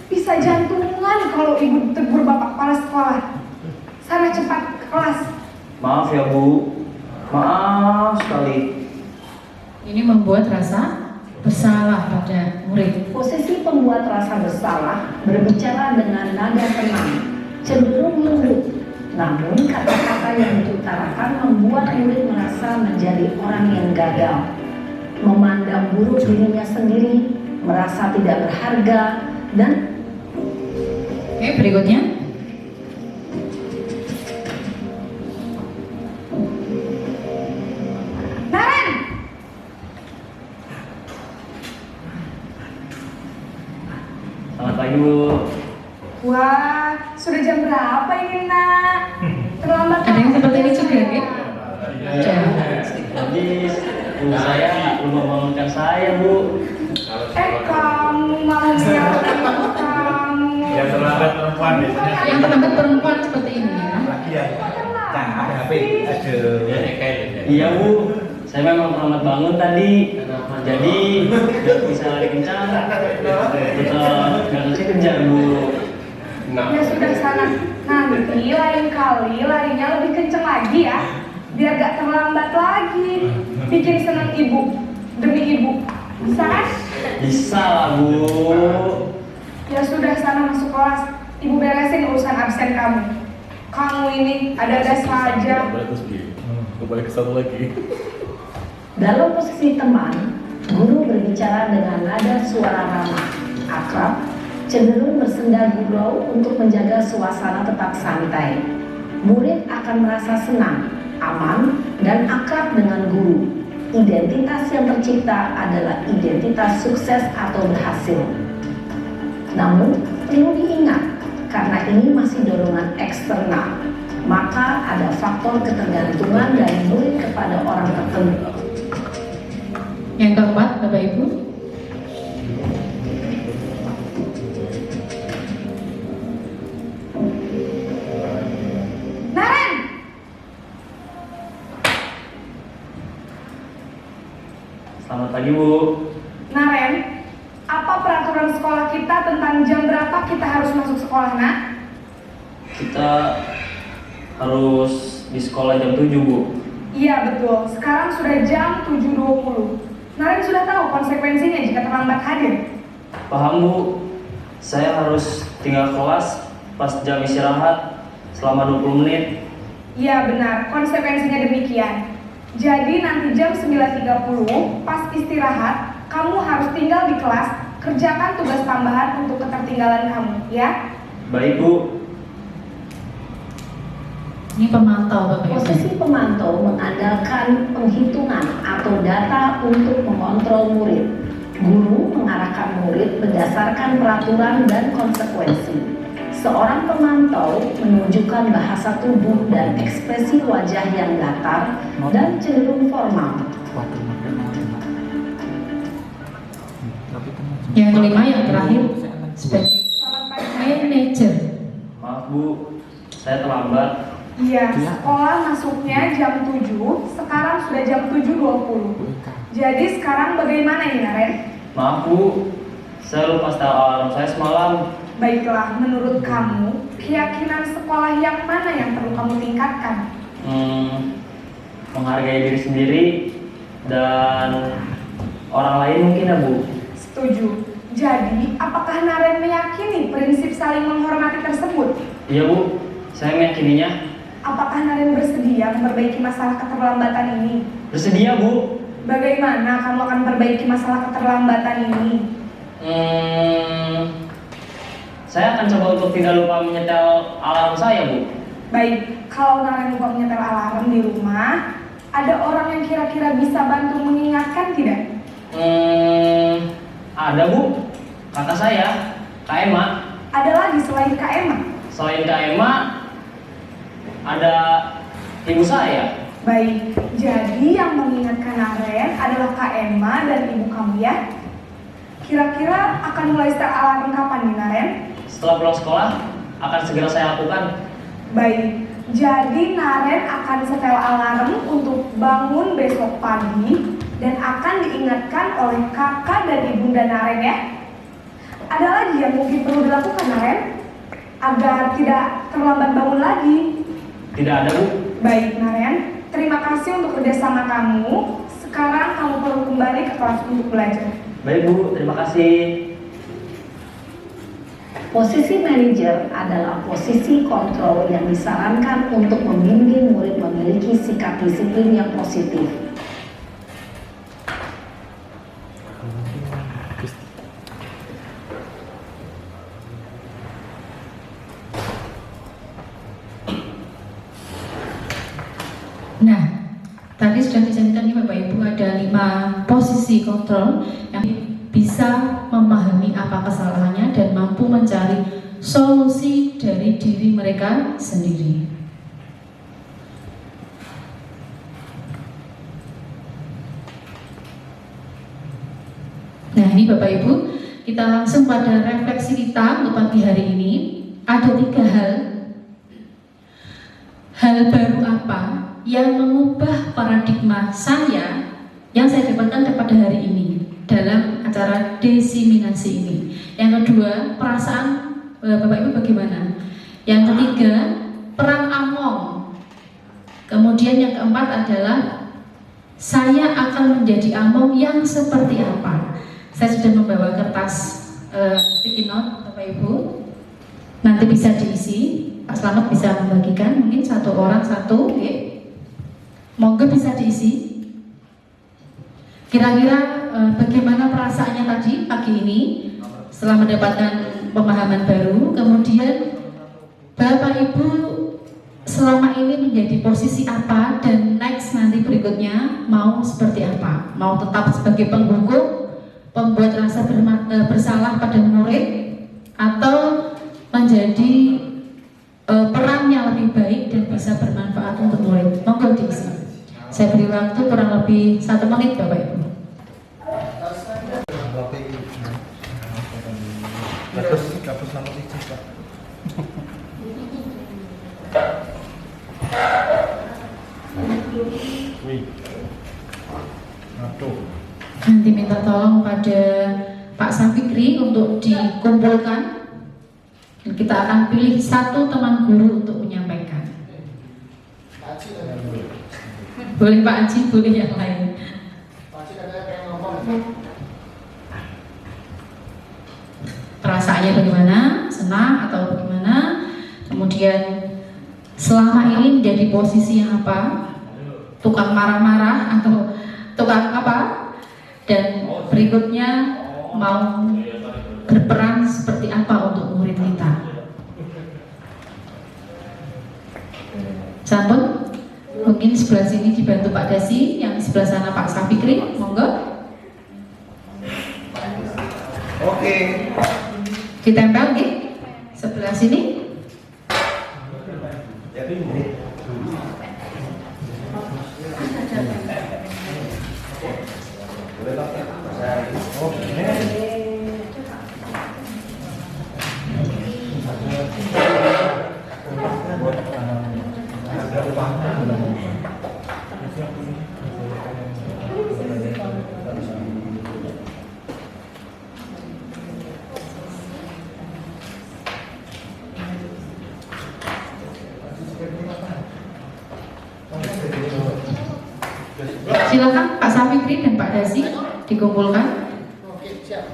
Bisa jantungan kalau ibu ditegur bapak kepala sekolah. Sana cepat ke kelas. Maaf ya, Bu. Maaf sekali. Ini membuat rasa bersalah pada murid. Posisi pembuat rasa bersalah berbicara dengan nada tenang, cenderung lembut. Namun kata-kata yang diutarakan membuat murid merasa menjadi orang yang gagal, memandang buruk dirinya sendiri, merasa tidak berharga, dan Oke, berikutnya. Naren! Selamat pagi, Bu. Wah, sudah jam berapa ini, nak? Terlambat. Ada yang seperti ini juga, ya? Tadi Bu saya belum membangunkan saya, Bu. Kamu mau menyalahin kamu. Yang terlambat perempuan biasanya. Yang terlambat perempuan seperti ini ya. Iya, Bu. Saya memang terlambat bangun tadi. Jadi nggak bisa lari kencang. Nggak bisa kejar, Bu. Ya sudah sana. Nanti lain kali larinya lebih kenceng lagi ya. Biar gak terlambat lagi. Bikin senang ibu. Demi ibu. Bisa kan? Bisa lah, Bu. Ya sudah sana masuk kelas. Ibu beresin urusan absen kamu. Kamu ini ada-ada saja. Kembali ke satu lagi. dalam posisi teman, guru berbicara dengan nada suara ramah, akrab, cenderung bersenda gurau untuk menjaga suasana tetap santai. Murid akan merasa senang, aman, dan akrab dengan guru. Identitas yang tercipta adalah identitas sukses atau berhasil. Namun, perlu diingat, karena ini masih dorongan eksternal, maka ada faktor ketergantungan dari murid kepada orang tertentu. Yang keempat, Bapak Ibu. Naren! Selamat pagi, Bu. Naren, apa peraturan sekolah kita tentang jam berapa kita harus masuk sekolah, nak? Kita harus di sekolah jam 7, Bu. Iya betul, sekarang sudah jam 7.20. Naren sudah tahu konsekuensinya jika terlambat hadir. Paham, Bu. Saya harus tinggal kelas pas jam istirahat selama 20 menit. Iya benar, konsekuensinya demikian. Jadi nanti jam 9.30 pas istirahat, kamu harus tinggal di kelas Kerjakan tugas tambahan untuk ketertinggalan kamu, ya. Baik Bu. Ini pemantau Bapak Ibu. Posisi pemantau mengandalkan penghitungan atau data untuk mengontrol murid. Guru mengarahkan murid berdasarkan peraturan dan konsekuensi. Seorang pemantau menunjukkan bahasa tubuh dan ekspresi wajah yang datar dan cenderung formal. Yang kelima, yang terakhir sebagai manajer. Maaf Bu, saya terlambat. Iya, sekolah masuknya jam 7, sekarang sudah jam 7.20. Jadi sekarang bagaimana ini, Naren? Maaf Bu, saya lupa setel alarm saya semalam. Baiklah, menurut kamu, keyakinan sekolah yang mana yang perlu kamu tingkatkan? Menghargai diri sendiri dan orang lain mungkin ya Bu. Setuju. Jadi, apakah Naren meyakini prinsip saling menghormati tersebut? Iya Bu, saya meyakininya. Apakah Naren bersedia memperbaiki masalah keterlambatan ini? Bersedia Bu. Bagaimana kamu akan memperbaiki masalah keterlambatan ini? Saya akan coba untuk tidak lupa menyetel alarm saya Bu. Baik, kalau Naren lupa menyetel alarm di rumah, ada orang yang kira-kira bisa bantu mengingatkan tidak? Ada Bu, kakak saya, Kak Emma. Ada lagi selain Kak Emma? Selain Kak Emma, ada ibu saya. Baik, jadi yang mengingatkan Naren adalah Kak Emma dan ibu kamu ya? Kira-kira akan mulai setel alarm kapan nih Naren? Setelah pulang sekolah, akan segera saya lakukan. Baik, jadi Naren akan setel alarm untuk bangun besok pagi dan akan diingatkan oleh kakak dan ibunda Naren ya. Ada lagi yang mungkin perlu dilakukan Naren agar tidak terlambat bangun lagi? Tidak ada Bu. Baik Naren, terima kasih untuk kerjasama kamu. Sekarang kamu perlu kembali ke kelas untuk belajar. Baik Bu, terima kasih. Posisi manajer adalah posisi kontrol yang disarankan untuk membimbing murid memiliki sikap disiplin yang positif. Nah, tadi sudah dijelaskan nih Bapak Ibu, ada 5 posisi kontrol yang bisa memahami apa kesalahannya dan mampu mencari solusi dari diri mereka sendiri. Nah, ini Bapak Ibu, kita langsung pada refleksi kita untuk pagi hari ini. Ada 3 hal. Hal baru apa yang mengubah paradigma saya yang saya dapatkan pada hari ini dalam acara diseminasi ini. Yang kedua, perasaan Bapak Ibu bagaimana? Yang ketiga, peran Among. Kemudian yang keempat adalah saya akan menjadi Among yang seperti apa? Saya sudah membawa kertas sticky note Bapak Ibu. Nanti bisa diisi. Pak Slamet bisa membagikan, mungkin 1 orang 1, oke? Monggo bisa diisi. Kira-kira bagaimana perasaannya tadi pagi ini setelah mendapatkan pemahaman baru? Kemudian Bapak Ibu selama ini menjadi posisi apa dan next nanti berikutnya mau seperti apa? Mau tetap sebagai penghukum, pembuat rasa bersalah pada murid, atau menjadi peran yang lebih baik dan bisa bermanfaat untuk murid? Monggo diisi. Saya beri waktu kurang lebih 1 menit Bapak Ibu. Nanti minta tolong pada Pak Safikri untuk dikumpulkan. Dan kita akan pilih 1 teman guru untuk menyampaikan. Boleh Pak Haji, boleh yang lain. Perasaannya bagaimana? Senang atau bagaimana? Kemudian selama ini menjadi posisi yang apa? Tukang marah-marah atau tukang apa? Dan berikutnya mau berperan seperti apa untuk murid kita. Sampun, mungkin sebelah sini dibantu Pak Dasi, yang sebelah sana Pak Safikri, monggo. Oke. Ditempel nih, sebelah sini. Silakan Pak Safikri dan Pak Dasi dikumpulkan. Oke, siap.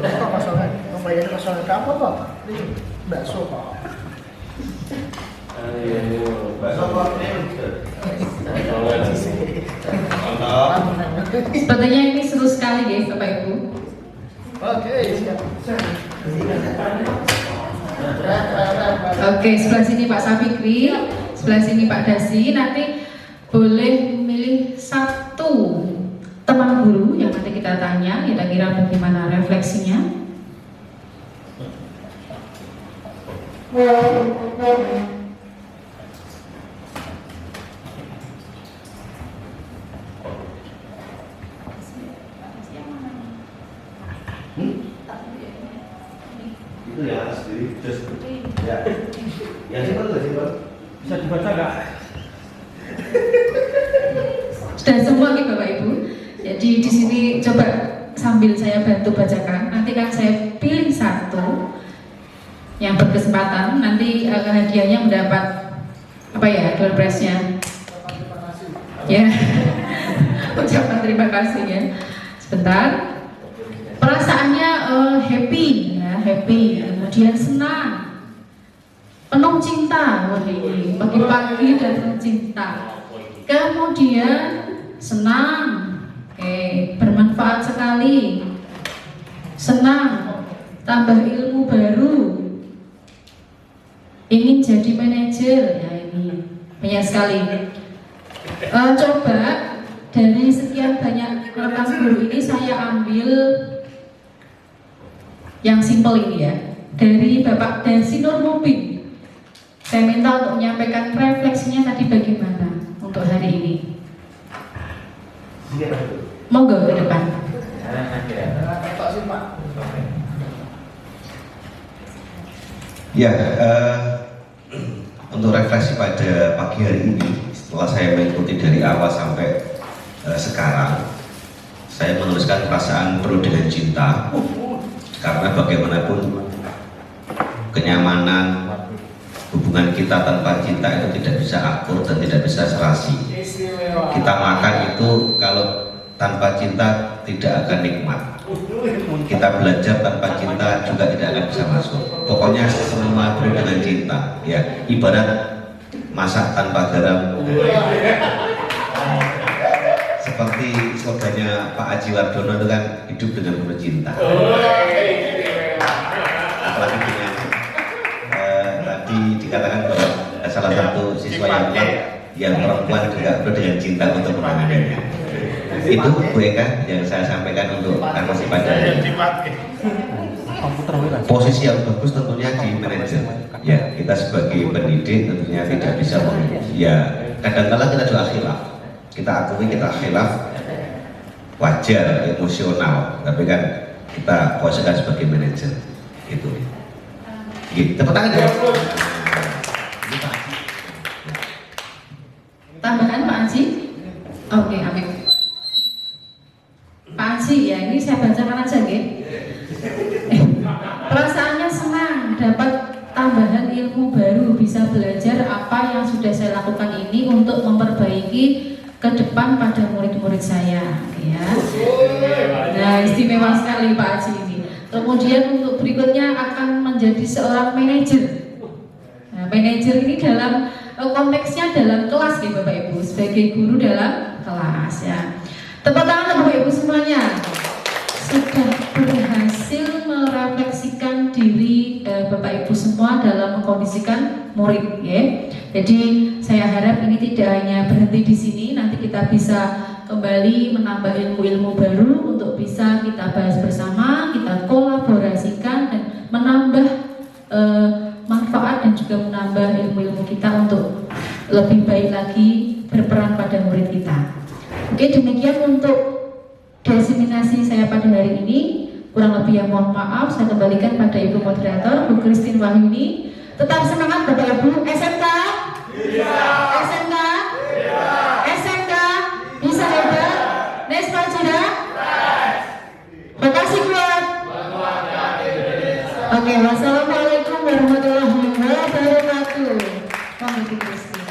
Kok kosongan? Mau bayar kosongan kamu kok? Bakso kok. Sepertinya ini seru sekali ya Bapak Ibu. Oke, siap. Oke, sebelah sini Pak Safikri, sebelah sini Pak Dasi. Nanti boleh memilih satu teman guru yang nanti kita tanya kira-kira bagaimana refleksinya. Itu ya, sendiri, just ya. Yang simpel nggak simpel? Bisa dibaca nggak? Sudah semua nih Bapak Ibu. Jadi di sini coba sambil saya bantu bacakan. Nanti kan saya pilih satu yang berkesempatan. Nanti hadiahnya mendapat apa ya, door prize-nya. Ya, ucapan terima kasih ya. Sebentar. Perasaannya happy ya, happy, kemudian senang, penuh cinta, wah ini pagi-pagi dan penuh cinta, kemudian senang, bermanfaat sekali, senang, tambah ilmu baru, ingin jadi manajer, ya ini banyak sekali. Coba dari sekian banyak rekam guru ini saya ambil yang simpel ini ya, dari Bapak Dasi Nurmubin. Saya minta untuk menyampaikan refleksinya tadi bagaimana untuk hari ini. Monggo ke depan. Ya, untuk refleksi pada pagi hari ini, setelah saya mengikuti dari awal sampai sekarang, saya menuliskan perasaan penuh dengan cinta. Karena bagaimanapun kenyamanan hubungan kita tanpa cinta itu tidak bisa akur dan tidak bisa serasi. Kita makan itu kalau tanpa cinta tidak akan nikmat. Kita belajar tanpa cinta juga tidak akan bisa masuk. Pokoknya semua penuh dengan cinta. Ya, ibarat masak tanpa garam. Seperti slogannya Pak Aji Wardono itu kan, hidup dengan penuh cinta. Apalagi dengan tadi dikatakan bahwa salah satu siswa yang perempuan juga penuh dengan cinta untuk menanganinya. Itu Bu Eka yang saya sampaikan untuk refleksi pada posisi yang bagus tentunya di manajer. Ya, kita sebagai pendidik tentunya tidak bisa ya kadang-kadang kita juga khilaf. Kita akui kita khilaf, wajar, emosional, tapi kan kita posisikan sebagai manajer itu. Gitu, tepuk tangan ya. Tambahan Pak Haji? Oke, amin. Pak Haji ya, ini saya bacakan aja ya. Perasaannya senang dapat tambahan ilmu baru, bisa belajar apa yang sudah saya lakukan ini untuk memperbaiki ke depan pada murid-murid saya ya. Nah, istimewa sekali Pak Haji ini. Kemudian untuk berikutnya akan menjadi seorang manajer. Nah, manajer ini dalam konteksnya dalam kelas ya Bapak Ibu, sebagai guru dalam kelas ya. Tepuk tangan Bapak Ibu semuanya. Sudah berhasil merefleksikan diri Bapak Ibu semua dalam mengkondisikan murid ya. Jadi saya harap ini tidak hanya berhenti di sini, nanti kita bisa kembali menambah ilmu-ilmu baru untuk bisa kita bahas bersama, kita kolaborasikan dan menambah manfaat dan juga menambah ilmu-ilmu kita untuk lebih baik lagi berperan pada murid kita. Oke, demikian untuk diseminasi saya pada hari ini. Kurang lebih yang mohon maaf, saya kembalikan pada Ibu Moderator, Bu Christine Wahyuni. Tetap semangat Bapak Ibu. SMK? Iya. SMK? Iya. SMK? Bisa hebat? Nesma Jira? Makasih kuat. Oke, wassalamualaikum warahmatullahi wabarakatuh. Mohon Ibu Christine.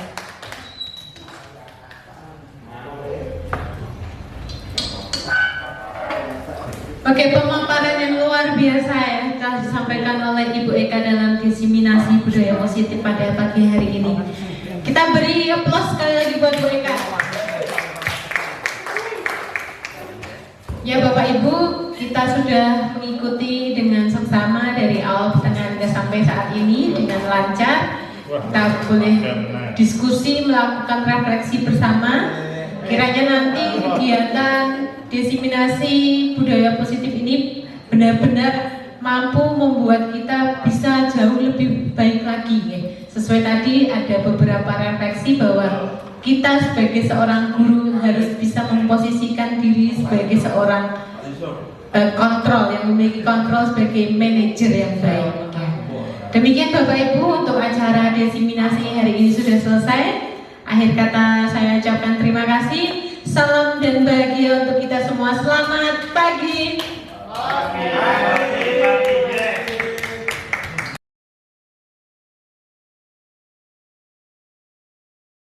Oke, pemaparan yang luar biasa ya telah disampaikan oleh Ibu Eka dalam diseminasi budaya positif pada pagi hari ini. Kita beri aplaus sekali lagi buat Bu Eka. Ya Bapak Ibu, kita sudah mengikuti dengan seksama dari awal pertengahan sampai saat ini dengan lancar. Kita boleh diskusi, melakukan refleksi bersama. Kiranya nanti kegiatan diseminasi budaya positif ini benar-benar mampu membuat kita bisa jauh lebih baik lagi ya. Sesuai tadi ada beberapa refleksi bahwa kita sebagai seorang guru harus bisa memposisikan diri sebagai seorang kontrol yang memiliki kontrol sebagai manajer yang baik ya. Demikian Bapak Ibu, untuk acara diseminasi hari ini sudah selesai. Akhir kata saya ucapkan terima kasih. Salam dan bahagia untuk kita semua. Selamat pagi.